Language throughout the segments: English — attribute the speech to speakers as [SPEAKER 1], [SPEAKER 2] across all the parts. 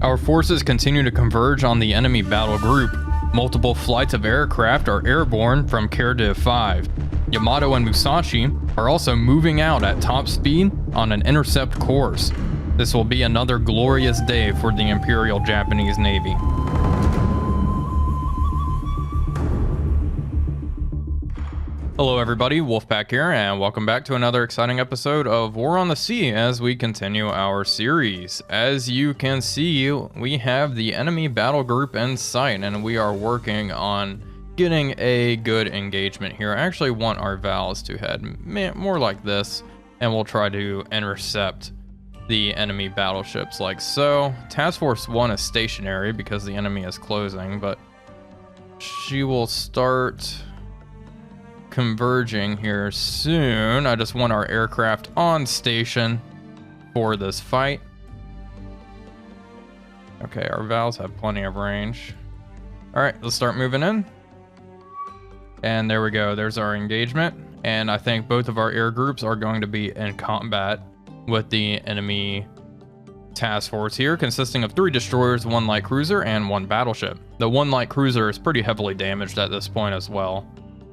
[SPEAKER 1] Our forces continue to converge on the enemy battle group. Multiple flights of aircraft are airborne from Qorgyle 5. Yamato and Musashi are also moving out at top speed on an intercept course. This will be another glorious day for the Imperial Japanese Navy. Hello everybody, Wolfpack here, and welcome back to another exciting episode of War on the Sea as we continue our series. As you can see, we have the enemy battle group in sight, and we are working on getting a good engagement here. I actually want our Vals to head more like this, and we'll try to intercept the enemy battleships like so. Task Force 1 is stationary because the enemy is closing, but she will start converging here soon. I just want our aircraft on station for this fight. Okay, our Vals have plenty of range. All right, let's start moving in. And there we go. There's our engagement. And I think both of our air groups are going to be in combat with the enemy task force here, consisting of 3 destroyers, 1 light cruiser, and 1 battleship. The 1 light cruiser is pretty heavily damaged at this point as well.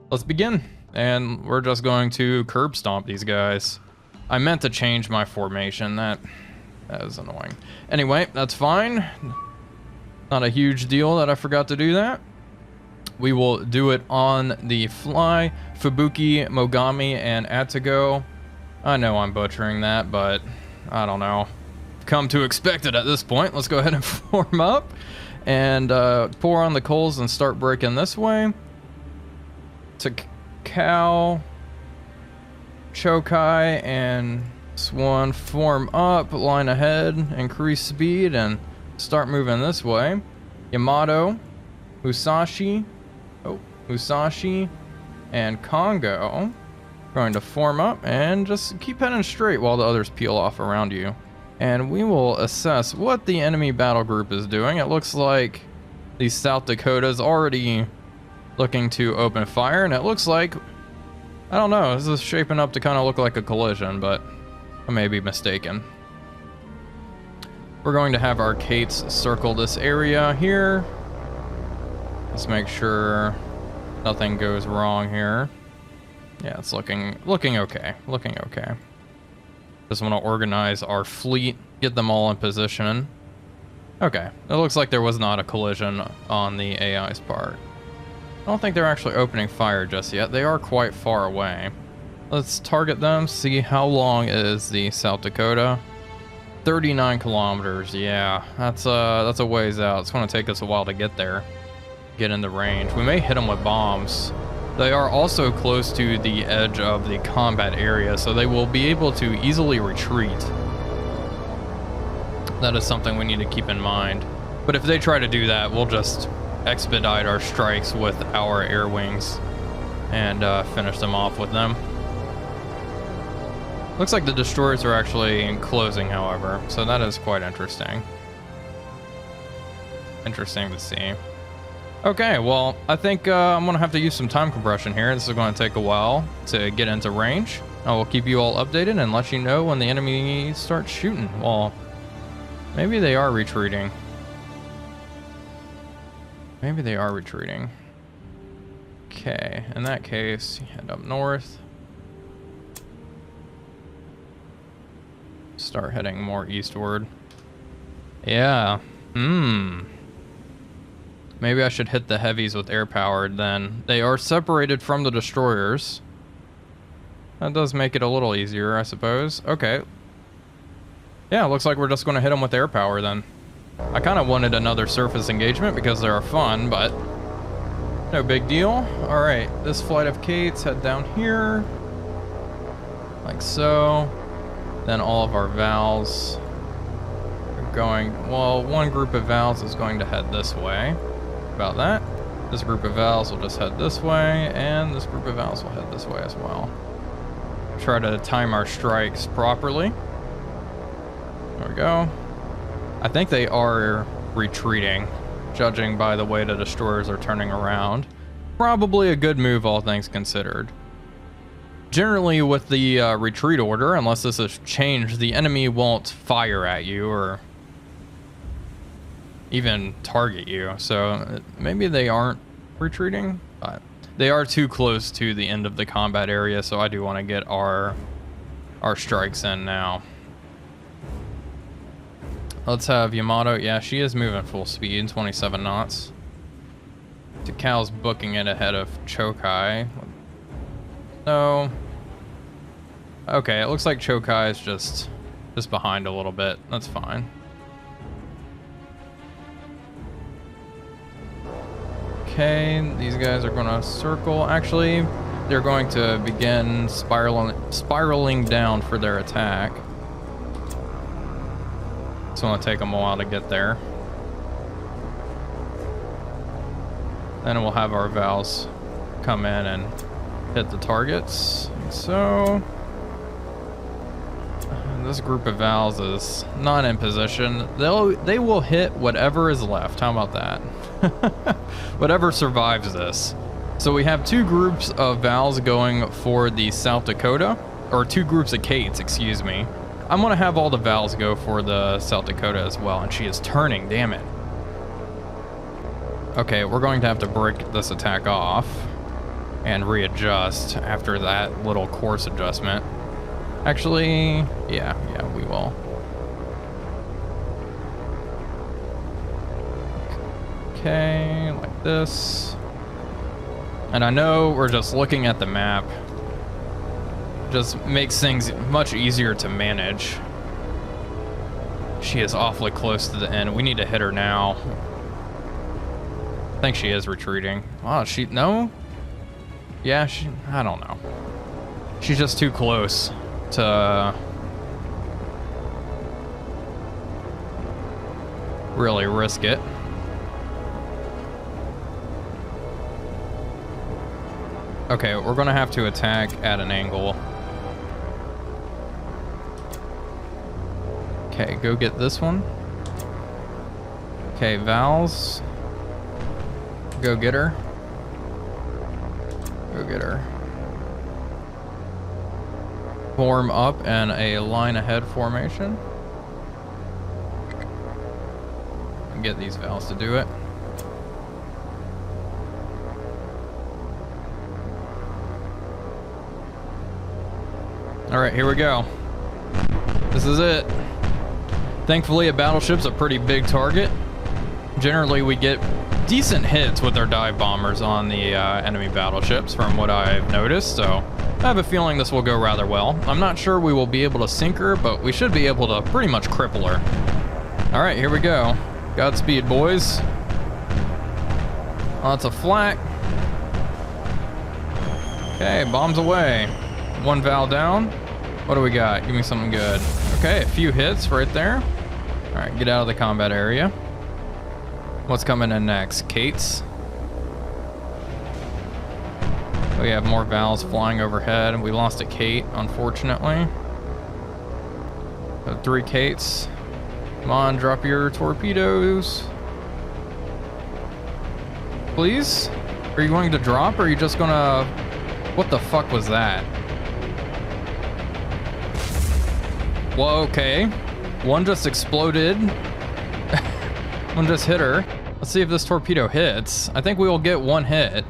[SPEAKER 1] Let's begin, and we're just going to curb stomp these guys. I meant to change my formation. That is annoying. Anyway, that's fine. Not a huge deal that I forgot to do that. We will do it on the fly. Fubuki, Mogami, and Atago. I know I'm butchering that, but I don't know. Come to expect it at this point. Let's go ahead and form up and pour on the coals and start breaking this way. Takao, Chokai, and Swan form up, line ahead, increase speed, and start moving this way. Yamato, Musashi, and Congo going to form up and just keep heading straight while the others peel off around you. And we will assess what the enemy battle group is doing. It looks like the South Dakota's already looking to open fire, and it looks like, I don't know, this is shaping up to kind of look like a collision, but I may be mistaken. We're going to have our Kates circle this area here. Let's make sure nothing goes wrong here. Yeah, it's looking okay. Looking okay. Just want to organize our fleet, get them all in position. Okay, it looks like there was not a collision on the AI's part. I don't think they're actually opening fire just yet. They are quite far away. Let's target them, see how long is the South Dakota. 39 kilometers, yeah, that's a ways out. It's gonna take us a while to get there, get in the range. We may hit them with bombs. They are also close to the edge of the combat area, so they will be able to easily retreat. That is something we need to keep in mind. But if they try to do that, we'll just expedite our strikes with our air wings and finish them off with them. Looks like the destroyers are actually closing, however, so that is quite interesting. Interesting to see. Okay, well, I think I'm gonna have to use some time compression here. This is going to take a while to get into range. I will keep you all updated and let you know when the enemy starts shooting. Well, maybe they are retreating. Maybe they are retreating. Okay, in that case, head up north. Start heading more eastward. Yeah, maybe I should hit the heavies with air powered then. They are separated from the destroyers. That does make it a little easier, I suppose. Okay. Yeah, looks like we're just going to hit them with air power then. I kind of wanted another surface engagement because they are fun, but no big deal. All right, this flight of Kates head down here, like so. Then all of our Vals are going, well, one group of Vals is going to head this way. About that. This group of Vals will just head this way, and this group of Vals will head this way as well. Try to time our strikes properly. There we go. I think they are retreating, judging by the way the destroyers are turning around. Probably a good move, all things considered. Generally, with the retreat order, unless this has changed, the enemy won't fire at you or even target you. So maybe they aren't retreating, but they are too close to the end of the combat area, so I do want to get our strikes in now. Let's have Yamato. Yeah, she is moving full speed, 27 knots. Cal's booking it ahead of Qorgyle. No. Okay, it looks like Qorgyle is just behind a little bit. That's fine. Okay, these guys are going to circle. Actually, they're going to begin spiraling down for their attack. It's going to take them a while to get there. Then we'll have our Vals come in and hit the targets. So this group of Vals is not in position. They will hit whatever is left. How about that? Whatever survives this. So we have two groups of Vals going for the South Dakota, or two groups of Kates, excuse me. I'm gonna have all the Vals go for the South Dakota as well, and she is turning, damn it. Okay, we're going to have to break this attack off and readjust after that little course adjustment. Actually, yeah, we will. Okay, like this. And I know we're just looking at the map. Just makes things much easier to manage. She is awfully close to the end. We need to hit her now. I think she is retreating. Oh, no? Yeah, I don't know. She's just too close to really risk it. Okay, we're gonna have to attack at an angle. Okay, go get this one. Okay, Vals. Go get her. Go get her. Form up in a line ahead formation. And get these Vals to do it. Alright, here we go. This is it. Thankfully, a battleship's a pretty big target. Generally, we get decent hits with our dive bombers on the enemy battleships, from what I've noticed, so I have a feeling this will go rather well. I'm not sure we will be able to sink her, but we should be able to pretty much cripple her. Alright, here we go. Godspeed, boys. Lots of flak. Okay, bombs away. One Val down. What do we got? Give me something good. Okay, a few hits right there. Alright, get out of the combat area. What's coming in next? Kates. We have more Vals flying overhead. We lost a Kate, unfortunately. So 3 Kates. Come on, drop your torpedoes. Please? Are you going to drop, or are you just gonna... What the fuck was that? Well, okay. One just exploded. One just hit her. Let's see if this torpedo hits. I think we will get one hit.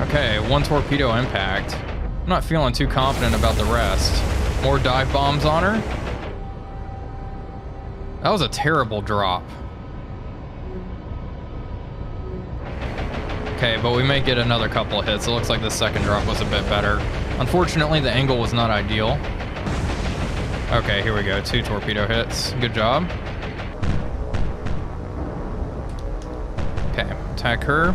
[SPEAKER 1] Okay, one torpedo impact. I'm not feeling too confident about the rest. More dive bombs on her. That was a terrible drop. Okay, but we may get another couple of hits. It looks like the second drop was a bit better. Unfortunately, the angle was not ideal. Okay, here we go. 2 torpedo hits. Good job. Okay, attack her.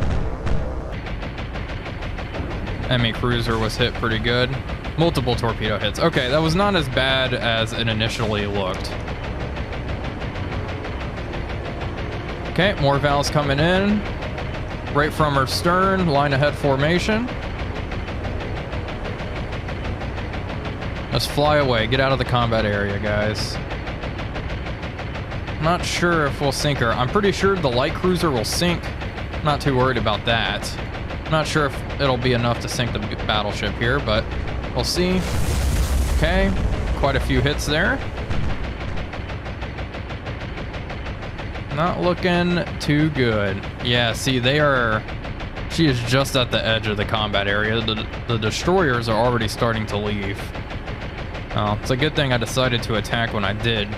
[SPEAKER 1] Enemy cruiser was hit pretty good. Multiple torpedo hits. Okay, that was not as bad as it initially looked. Okay, more Vals coming in. Right from her stern, line ahead formation. Let's fly away. Get out of the combat area, guys. I'm not sure if we'll sink her. I'm pretty sure the light cruiser will sink. Not too worried about that. Not sure if it'll be enough to sink the battleship here, but we'll see. Okay, quite a few hits there. Not looking too good. Yeah, see, she is just at the edge of the combat area. The destroyers are already starting to leave. Oh, it's a good thing I decided to attack when I did.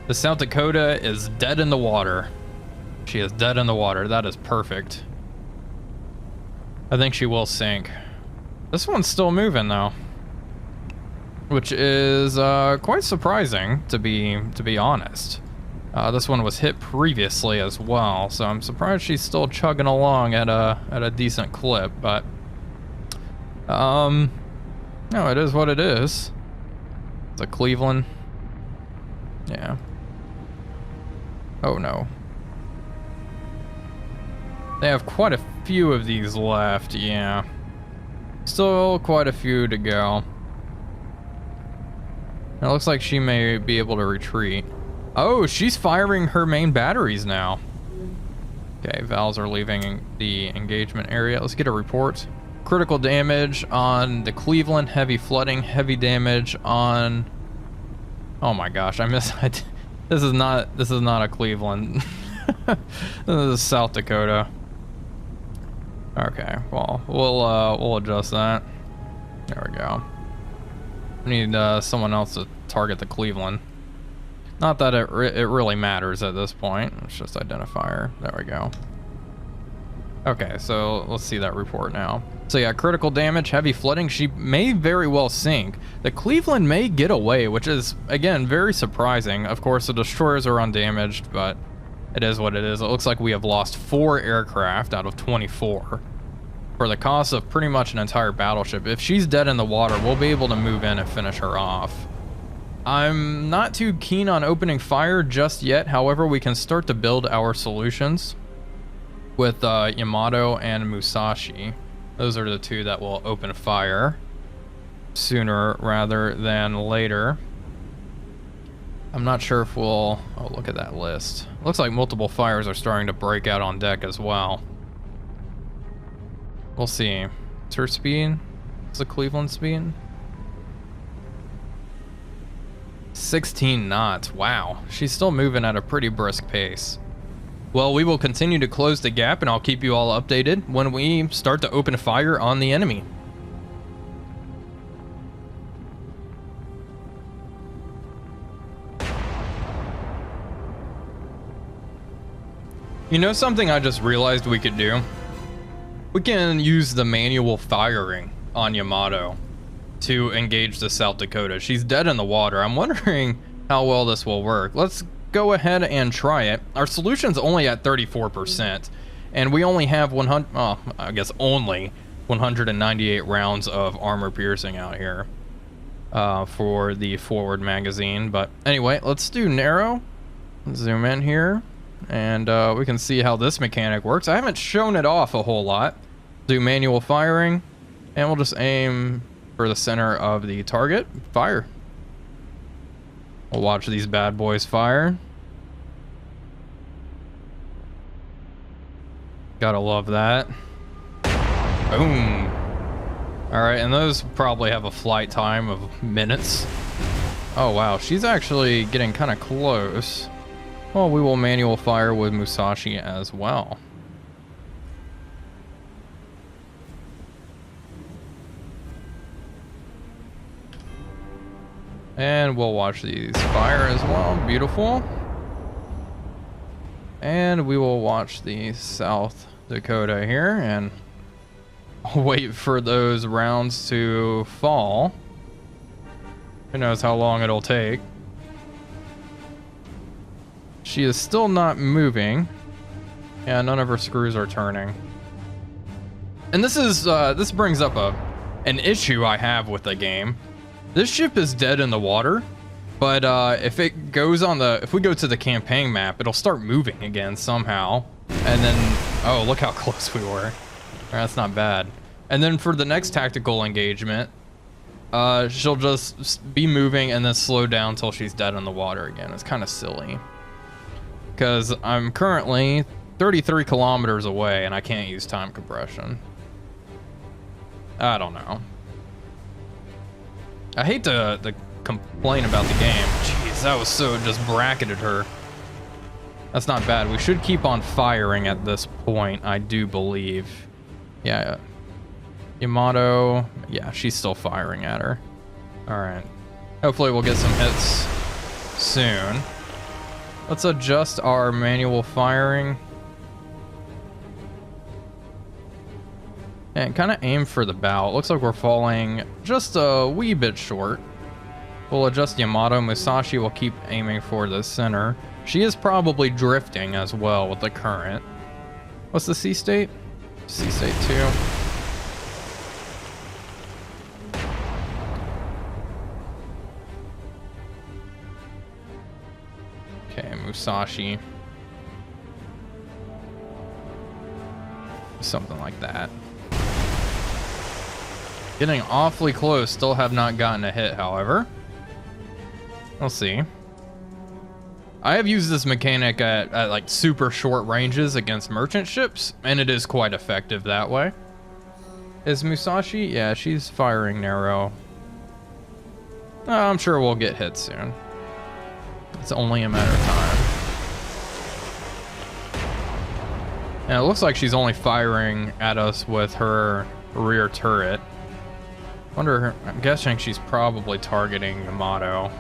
[SPEAKER 1] The South Dakota is dead in the water. She is dead in the water. That is perfect. I think she will sink. This one's still moving though, which is quite surprising to be honest. This one was hit previously as well, so I'm surprised she's still chugging along at a decent clip. But no, it is what it is. It's a Cleveland. Yeah. Oh no. They have quite a few of these left, yeah. Still quite a few to go. It looks like she may be able to retreat. Oh, she's firing her main batteries now. Okay, Vals are leaving the engagement area. Let's get a report. Critical damage on the Cleveland, heavy flooding, heavy damage on... Oh my gosh, I missed... This is not a Cleveland. This is South Dakota. Okay, well, we'll adjust that. There we go. We need someone else to target the Cleveland. Not that it really matters at this point. It's just identifier. There we go. Okay, so let's see that report now. So yeah, critical damage, heavy flooding. She may very well sink. The Cleveland may get away, which is, again, very surprising. Of course, the destroyers are undamaged, but it is what it is. It looks like we have lost 4 aircraft out of 24 for the cost of pretty much an entire battleship. If she's dead in the water, we'll be able to move in and finish her off. I'm not too keen on opening fire just yet. However, we can start to build our solutions with Yamato and Musashi. Those are the 2 that will open fire sooner rather than later. I'm not sure if we'll... Oh, look at that list. Looks like multiple fires are starting to break out on deck as well. We'll see. What's her speed? What's the Cleveland speed? 16 knots. Wow. She's still moving at a pretty brisk pace. Well, we will continue to close the gap, and I'll keep you all updated when we start to open fire on the enemy. You know something I just realized we could do? We can use the manual firing on Yamato to engage the South Dakota. She's dead in the water. I'm wondering how well this will work. Let's go ahead and try it. Our solution's only at 34%, and we only have 198 rounds of armor piercing out here for the forward magazine. But anyway, let's do narrow. Zoom in here, and we can see how this mechanic works. I haven't shown it off a whole lot. Do manual firing, and we'll just aim for the center of the target. Fire. We'll watch these bad boys fire. Gotta love that. Boom. Alright, and those probably have a flight time of minutes. Oh wow, she's actually getting kind of close. Well, we will manual fire with Musashi as well. And we'll watch these fire as well. Beautiful. And we will watch the South Dakota here and wait for those rounds to fall. Who knows how long it'll take. She is still not moving. Yeah, none of her screws are turning. And this is this brings up an issue I have with the game. This ship is dead in the water, but if we go to the campaign map, it'll start moving again somehow. And then, oh, look how close we were. That's not bad. And then for the next tactical engagement, she'll just be moving and then slow down until she's dead in the water again. It's kind of silly. Because I'm currently 33 kilometers away and I can't use time compression. I don't know. I hate to complain about the game. Jeez, that was so just bracketed her. That's not bad. We should keep on firing at this point, I do believe. Yeah. Yamato. Yeah, she's still firing at her. All right. Hopefully we'll get some hits soon. Let's adjust our manual firing. And kind of aim for the bow. It looks like we're falling just a wee bit short. We'll adjust Yamato. Musashi will keep aiming for the center. She is probably drifting as well with the current. What's the sea state? Sea state 2. Okay, Musashi. Something like that. Getting awfully close. Still have not gotten a hit, however. We'll see. I have used this mechanic at like super short ranges against merchant ships, and it is quite effective that way. Is Musashi? Yeah, she's firing narrow. I'm sure we'll get hit soon. It's only a matter of time. And it looks like she's only firing at us with her rear turret. I'm guessing she's probably targeting Yamato.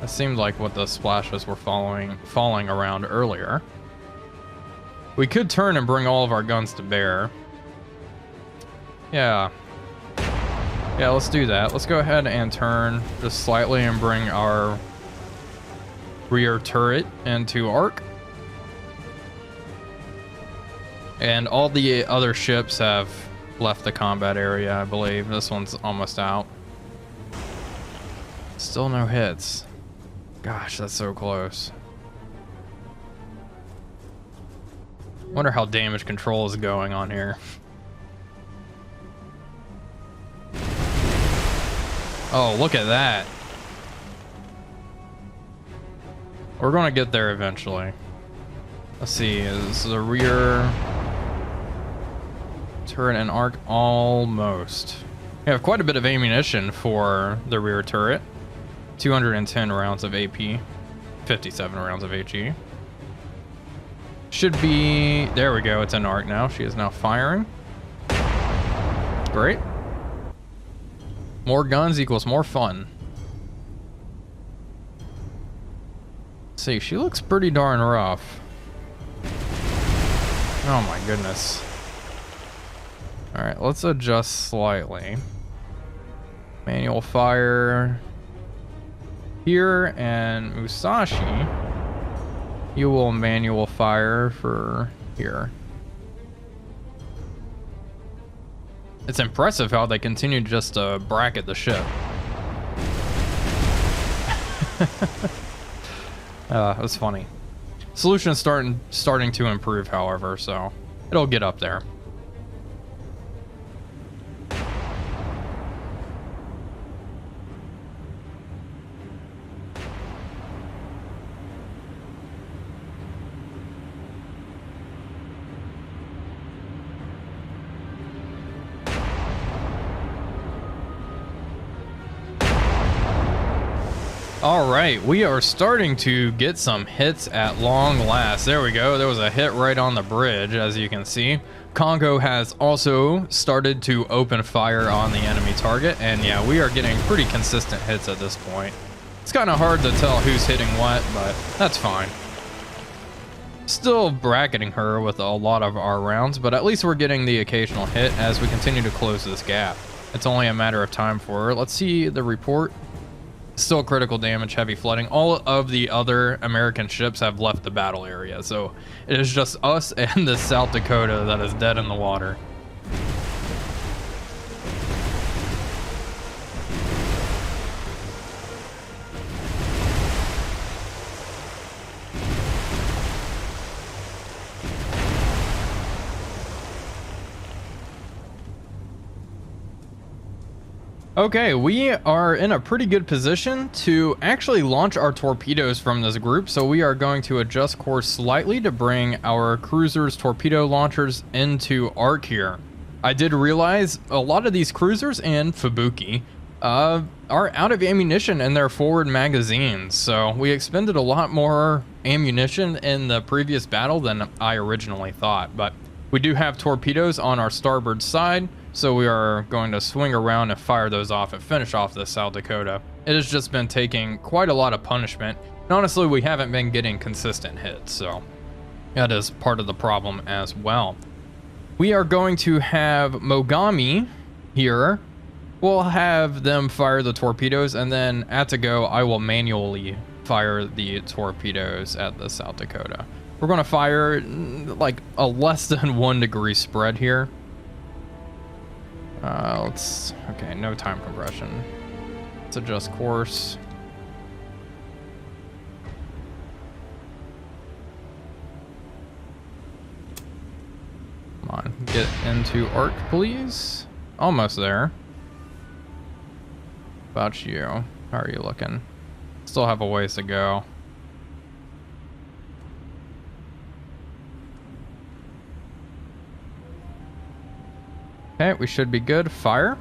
[SPEAKER 1] It seemed like what the splashes were falling around earlier. We could turn and bring all of our guns to bear. Yeah. Yeah, let's do that. Let's go ahead and turn just slightly and bring our rear turret into arc. And all the other ships have left the combat area, I believe. This one's almost out. Still no hits. Gosh, that's so close. Wonder how damage control is going on here. Oh, look at that. We're gonna get there eventually. Let's see, is the rear turret and arc? Almost. We have quite a bit of ammunition for the rear turret. 210 rounds of AP, 57 rounds of HE. Should be, there we go, it's in arc now. She is now firing. Great. More guns equals more fun. Let's see, she looks pretty darn rough. Oh my goodness. All right, let's adjust slightly. Manual fire here, and Musashi, you will manual fire for here. It's impressive how they continue just to bracket the ship. That's funny. Solution is starting to improve, however, so it'll get up there. All right, we are starting to get some hits at long last. There we go. There was a hit right on the bridge, as you can see. Congo has also started to open fire on the enemy target, and yeah, we are getting pretty consistent hits at this point. It's kind of hard to tell who's hitting what, but that's fine. Still bracketing her with a lot of our rounds, but at least we're getting the occasional hit as we continue to close this gap. It's only a matter of time for her. Let's see the report. Still critical damage, heavy flooding. All of the other American ships have left the battle area, so it is just us and the South Dakota that is dead in the water. Okay, we are in a pretty good position to actually launch our torpedoes from this group, so we are going to adjust course slightly to bring our cruisers' torpedo launchers into arc here. I did realize a lot of these cruisers and Fubuki are out of ammunition in their forward magazines, so we expended a lot more ammunition in the previous battle than I originally thought, but we do have torpedoes on our starboard side, so we are going to swing around and fire those off and finish off this South Dakota. It has just been taking quite a lot of punishment, and honestly, we haven't been getting consistent hits, so that is part of the problem as well. We are going to have Mogami here. We'll have them fire the torpedoes, and then at the go, I will manually fire the torpedoes at the South Dakota. We're going to fire like a less than 1 degree spread here. Okay, no time compression. Let's adjust course. Come on, get into arc, please. Almost there. About you. How are you looking? Still have a ways to go. Okay, we should be good. Fire.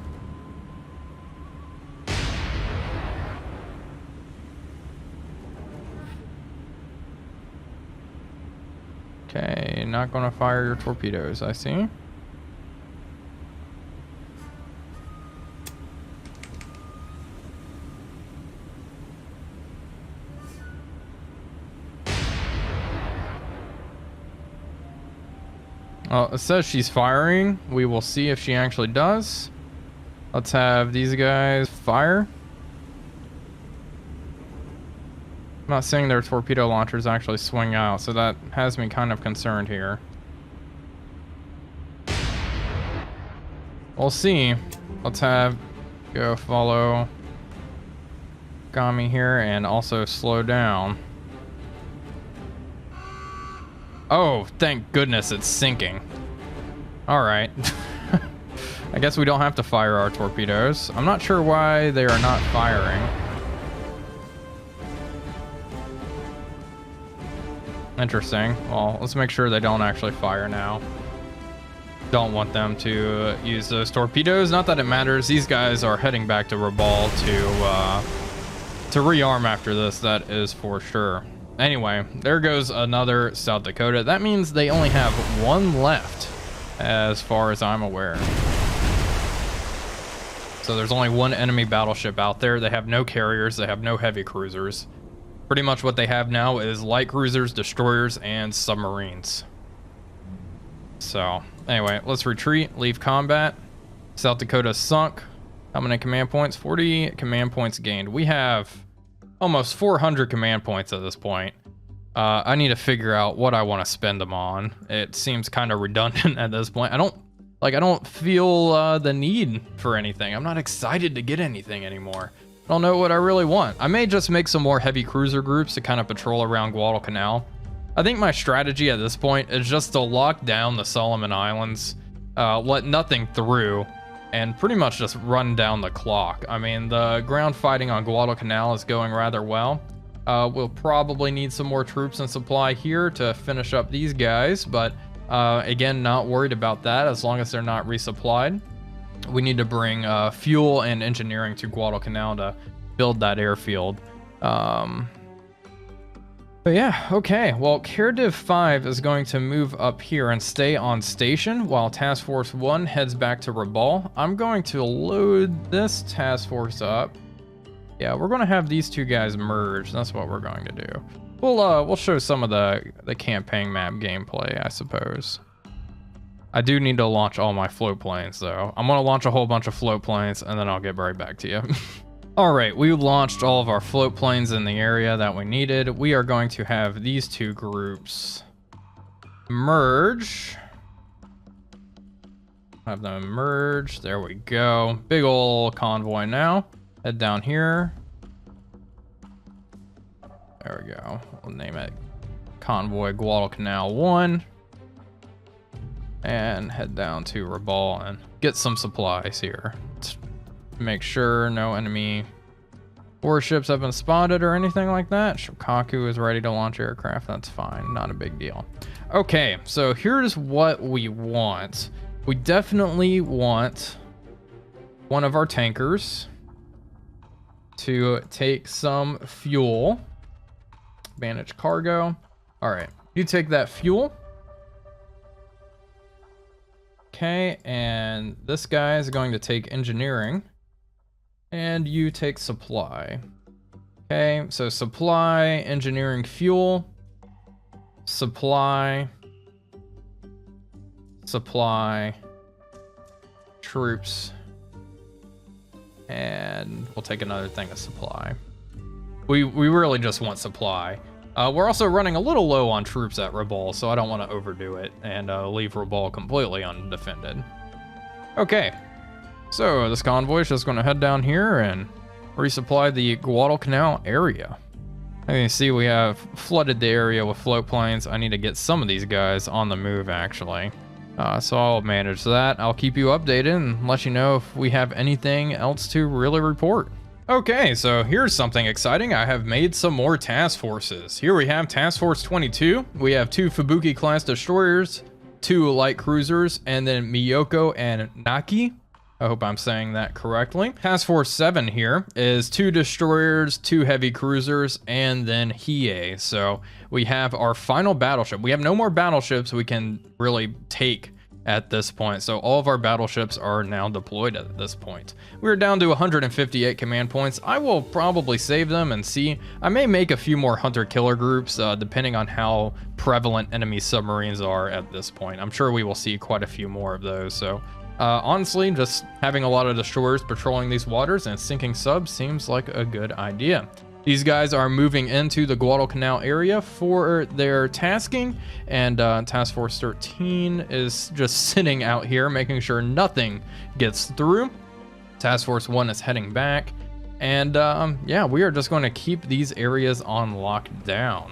[SPEAKER 1] Okay, not gonna fire your torpedoes, I see. Well, it says she's firing. We will see if she actually does. Let's have these guys fire. I'm not seeing their torpedo launchers actually swing out, so that has me kind of concerned here. We'll see. Let's have go follow Gami here and also slow down. Oh, thank goodness it's sinking. Alright. I guess we don't have to fire our torpedoes. I'm not sure why they are not firing. Interesting. Well, let's make sure they don't actually fire now. Don't want them to use those torpedoes. Not that it matters. These guys are heading back to Rabal to rearm after this. That is for sure. Anyway, there goes another South Dakota. That means they only have 1 left, as far as I'm aware. So there's only 1 enemy battleship out there. They have no carriers. They have no heavy cruisers. Pretty much what they have now is light cruisers, destroyers, and submarines. So, anyway, let's retreat, leave combat. South Dakota sunk. How many command points? 40 command points gained. We have almost 400 command points at this point. I need to figure out what I want to spend them on. It seems kind of redundant at this point. I don't feel the need for anything. I'm not excited to get anything anymore. I don't know what I really want. I may just make some more heavy cruiser groups to kind of patrol around Guadalcanal. I think my strategy at this point is just to lock down the Solomon Islands, let nothing through, and pretty much just run down the clock. I mean, the ground fighting on Guadalcanal is going rather well. We'll probably need some more troops and supply here to finish up these guys, but again, not worried about that as long as they're not resupplied. We need to bring fuel and engineering to Guadalcanal to build that airfield. But yeah, okay. Well, Carediv 5 is going to move up here and stay on station while Task Force 1 heads back to Rabal. I'm going to load this task force up. Yeah, we're going to have these 2 guys merge. That's what we're going to do. We'll show some of the campaign map gameplay, I suppose. I do need to launch all my float planes, though. I'm going to launch a whole bunch of float planes, and then I'll get right back to you. All right, we launched all of our float planes in the area that we needed. We are going to have these 2 groups merge. Have them merge. There we go. Big old convoy now. Head down here. There we go. We'll name it Convoy Guadalcanal 1. And head down to Rabal and get some supplies here. Let's make sure no enemy warships have been spotted or anything like that. Shokaku is ready to launch aircraft. That's fine. Not a big deal. Okay, so here's what we want. We definitely want one of our tankers to take some fuel. manage cargo. All right, you take that fuel. Okay, and this guy is going to take engineering. And you take supply. Okay, so supply, engineering, fuel, supply, troops, and we'll take another thing of supply. We really just want supply. We're also running a little low on troops at Rabal, so I don't want to overdo it and leave Rabal completely undefended. Okay, so this convoy is just going to head down here and resupply the Guadalcanal area. As you can see, we have flooded the area with float planes. I need to get some of these guys on the move, actually. So I'll manage that. I'll keep you updated and let you know if we have anything else to really report. Okay, so here's something exciting. I have made some more task forces. Here we have Task Force 22. We have 2 Fubuki class destroyers, 2 light cruisers, and then Miyoko and Niki. I hope I'm saying that correctly. Task Force 7 here is 2 destroyers, 2 heavy cruisers, and then Hiei. So we have our final battleship. We have no more battleships we can really take at this point. So all of our battleships are now deployed at this point. We're down to 158 command points. I will probably save them and see. I may make a few more hunter-killer groups depending on how prevalent enemy submarines are at this point. I'm sure we will see quite a few more of those. So honestly, just having a lot of destroyers patrolling these waters and sinking subs seems like a good idea. These guys are moving into the Guadalcanal area for their tasking, and Task Force 13 is just sitting out here making sure nothing gets through. Task Force 1 is heading back, and yeah, we are just going to keep these areas on lockdown.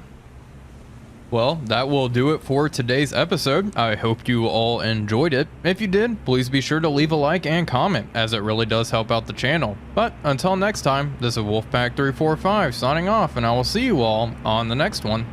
[SPEAKER 1] Well, that will do it for today's episode. I hope you all enjoyed it. If you did, please be sure to leave a like and comment, as it really does help out the channel. But until next time, this is Wolfpack345 signing off, and I will see you all on the next one.